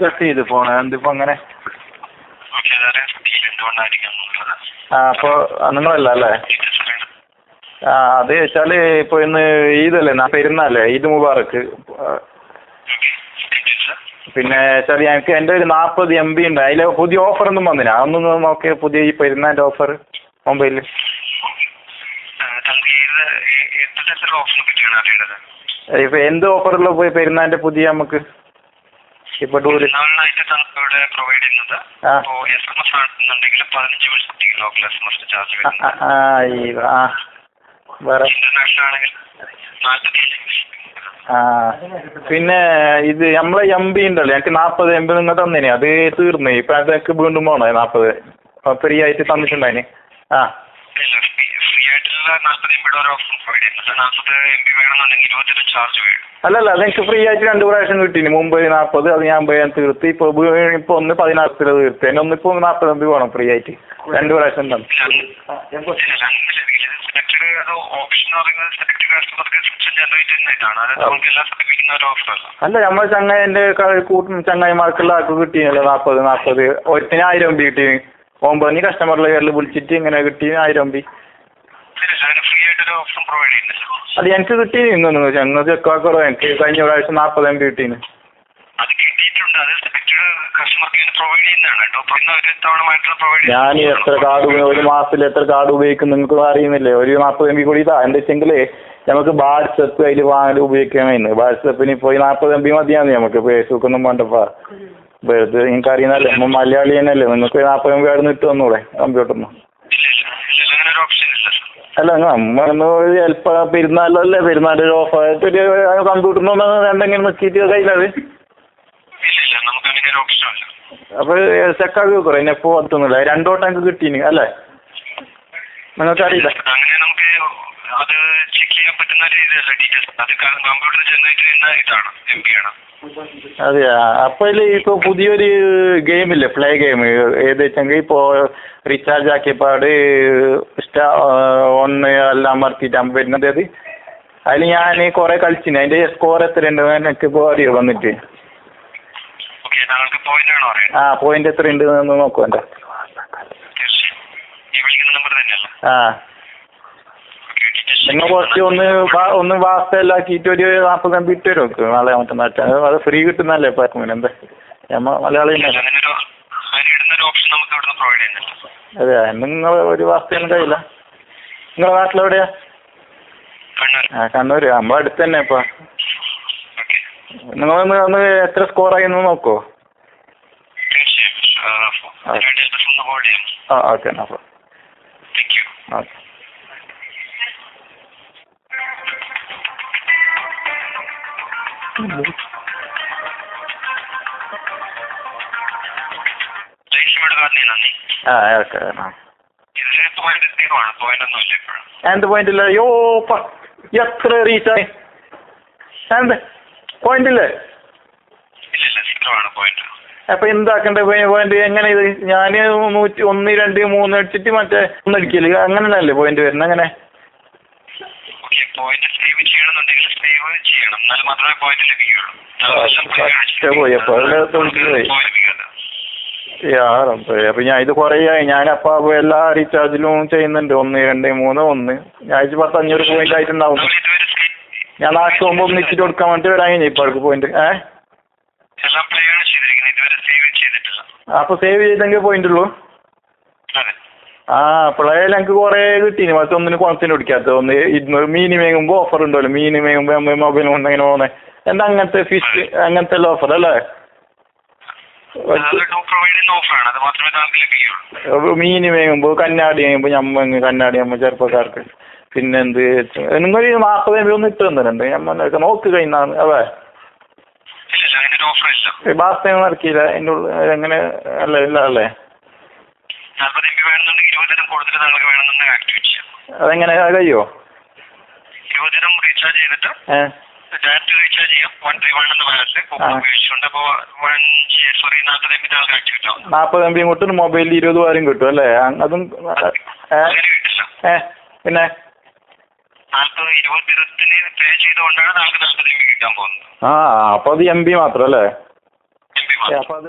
Cut ചെയ്ത് phone എന്തിപ്പോ അങ്ങനെ. അപ്പൊ നിങ്ങളല്ല അല്ലേ? അത് വെച്ചാല് ഇപ്പൊ ഇന്ന് ഈദല്ലേ, പെരുന്നാളല്ലേ, ഈദ് മുബാറക്ക്. പിന്നെ വെച്ചാൽ എനിക്ക് എൻ്റെ ഒരു 40 MB ഉണ്ട്. അതിൽ പുതിയ ഓഫർ ഒന്നും വന്നില്ല. അതൊന്ന് നോക്കിയ പുതിയ ഈ പെരുന്നാളിന്റെ ഓഫർ മൊബൈലിൽ. ഇപ്പൊ എന്ത് ഓഫറുള്ള പോയി പെരുന്നാളിന്റെ പുതിയ നമുക്ക് ഇപ്പൊ പിന്നെ ഇത് നമ്മളെ MB ഉണ്ടല്ലോ, എനിക്ക് 40 MB നിങ്ങൾ തന്നേനെ, അത് തീർന്നു. ഇപ്പൊ അതൊക്കെ വീണ്ടും പോണോ 40 ഫ്രീ ആയിട്ട് തന്നിട്ടുണ്ടായിന്. അല്ലല്ല, അതെനിക്ക് ഫ്രീ ആയിട്ട് 2 പ്രാവശ്യം കിട്ടീന്. മുമ്പ് 40, അത് ഞാൻ തീർത്ത്. ഇപ്പൊ ഒന്ന് 16 തീർത്ത്. എന്നെ ഒന്നിപ്പോ 40 MB വേണം ഫ്രീ ആയിട്ട് 2 പ്രാവശ്യം തന്നെ. അല്ല, നമ്മൾ ചങ്ങായിന്റെ കൂട്ടും ചങ്ങായിമാർക്കുള്ള ആൾക്ക് കിട്ടീനല്ലോ 40 ഒരുത്തിന് 1000 MB കിട്ടീന്. 9 കസ്റ്റമറിലെ പേരിൽ വിളിച്ചിട്ട് ഇങ്ങനെ കിട്ടീന് 1000 MB. അത് എനിക്ക് കിട്ടീന്ന് ഞങ്ങൾ ചെക്കാക്കറോ. എനിക്ക് കഴിഞ്ഞ പ്രാവശ്യം 40 MB കിട്ടീന്. ഞാൻ എത്ര കാർഡ്, ഒരു മാസത്തിൽ എത്ര കാർഡ് ഉപയോഗിക്കും നിങ്ങൾക്ക് അറിയുന്നില്ലേ? ഒരു 40 MB കൂടി ഇതാ. എന്താ വെച്ചെങ്കില് നമുക്ക് വാട്സപ്പ് അതിൽ വാങ്ങൽ ഉപയോഗിക്കാമെന്ന്. വാട്സപ്പിന് പോയി 40 MB മതിയാന്ന് നമുക്ക്. ഫേസ്ബുക്ക് ഒന്നും വേണ്ടപ്പാ. വെറുതെ നിങ്ങൾക്ക് അറിയുന്നല്ലേ, നമ്മൾ മലയാളി തന്നെയല്ലേ. നിങ്ങൾക്ക് 40 MB അവിടെ നിന്ന് ഇട്ട് വന്നൂടെ കമ്പ്യൂട്ടറിന്? അല്ല, നമ്മ ചിലപ്പോ പെരുന്നാളല്ലേ, പെരുന്നാളിന്റെ ഓഫർ ആയിട്ടൊരു കമ്പ്യൂട്ടറിനൊന്ന് എന്തെങ്കിലും നോക്കിയിട്ട് കയ്യിലത്. അപ്പൊ ചെക്കാക്കി വെക്കറോ? എന്നെ എപ്പോ പറ്റുന്നില്ല. 2 വട്ടം എനിക്ക് കിട്ടീന് അല്ലേ? നിങ്ങൾക്ക് അറിയില്ല? അതെയാ. അപ്പൊ ഇപ്പൊ പുതിയൊരു ഗെയിമില്ലേ, പ്ലേ ഗെയിം, ഏത് വെച്ചെങ്കിൽ ഇപ്പൊ റീചാർജ് ആക്കിയപ്പാട് ഒന്ന് എല്ലാം അമർത്തിട്ട് വരുന്നത്. അത് അതിൽ ഞാൻ കുറെ കളിച്ചിന്. അതിന്റെ സ്കോർ എത്രയുണ്ട് എനിക്ക് ഇപ്പൊ അറിയോ വന്നിട്ട്? പോയിന്റ് എത്ര ഉണ്ട് നോക്കൂ. എന്റെ നിങ്ങൾ കുറച്ച് ഒന്ന് വാസ്തലാക്കിയിട്ട് ഒരു 40 MB ഇട്ട് തരും നാളെ മറ്റന്നാട്ട്. അത് ഫ്രീ കിട്ടുന്നല്ലേ ഇപ്പൊ എന്താ മലയാളി? അതെ, നിങ്ങൾ ഒരു വാസ്തയൊന്നും കഴിയില്ല. നിങ്ങളെ നാട്ടിലെവിടെയാ? കണ്ണൂര്. നമ്മളെ അടുത്ത് തന്നെ. ഇപ്പൊ നിങ്ങളൊന്ന് എത്ര സ്കോർ ആയി നോക്കോ? ഓക്കെ. ഓക്കെ. എന്ത് പോയിന്റ് ഇല്ല? യോപ്പ എത്ര റീച്ചായി? എന്ത് പോയിന്റ് ഇല്ലേ? അപ്പൊ എന്താക്കണ്ടേ പോയിന്റ്? എങ്ങനെ ഇത്? ഞാന് 100, 1, 2, 3 അടിച്ചിട്ട് മറ്റേ ഒന്നടിക്കല് അങ്ങനെയല്ലേ പോയിന്റ് വരുന്നത്? അങ്ങനെ അപ്പൊ ഞാൻ ഇത് കൊറേയായി. ഞാനപ്പ എല്ലാ റീചാർജിലും ചെയ്യുന്നുണ്ട്. 1, 2, 3, 1. ഞാൻ 500 പോയിന്റ് ആയിട്ടുണ്ടാവും. ഞാൻ നാട്ടിൽ പോകുമ്പോ ഒന്നിച്ചിട്ട് കൊടുക്കാൻ വേണ്ടി വരാൻ കഴിഞ്ഞു ഇപ്പൊ അവർക്ക് പോയിന്റ്. അപ്പൊ സേവ് ചെയ്തെങ്കിൽ പോയിന്റ് ഉള്ളൂ. പ്ലേയിൽ എനിക്ക് കുറെ കിട്ടീന്. പക്ഷെ ഒന്നിന് കോൺസിന് പിടിക്കാത്ത. 200 മീനി മേങ്ങുമ്പോ ഓഫർ ഉണ്ടല്ലോ. മീനി മേങ്ങുമ്പോ നമ്മൾ മൊബൈൽ കൊണ്ട് എങ്ങനെ പോകുന്നത്? എന്താ അങ്ങനത്തെ ഫിഷ് അങ്ങനത്തെ ഓഫർ അല്ലേ? മീന് മേങ്ങുമ്പോ കന്നാടി മേങ്ങുമ്പോ കന്നാടി ചെറുപ്പക്കാർക്ക്. പിന്നെന്ത് നിങ്ങൾ 40 MB ഒന്ന് ഇട്ട് തന്നിട്ടുണ്ട്. ഞമ്മ നോക്ക് കഴിഞ്ഞാണ്. അതെ, ബാസ്തയം നടക്കില്ല അതിൻ്റെ ഉള്ളിൽ. എങ്ങനെ അല്ലേ? ഇല്ല അല്ലേ? അതെങ്ങനെ കഴിയോ? ഡയറക്റ്റ് റീചാർജ് ചെയ്യാം. 131 എന്ന് പറഞ്ഞിട്ട് ഉപയോഗിച്ചുകൊണ്ട് അപ്പോൾ 40 MB കിട്ടും. മൊബൈലിൽ 20 വാരം കിട്ടും അല്ലേ? അതും പിന്നെ 20 പേ ചെയ്തുകൊണ്ടാണ് നമുക്ക് 40 MB കിട്ടാൻ പോകുന്നത്. അപ്പൊ അത് MB മാത്രം അല്ലേ? MB മാത്രം. അപ്പൊ അത്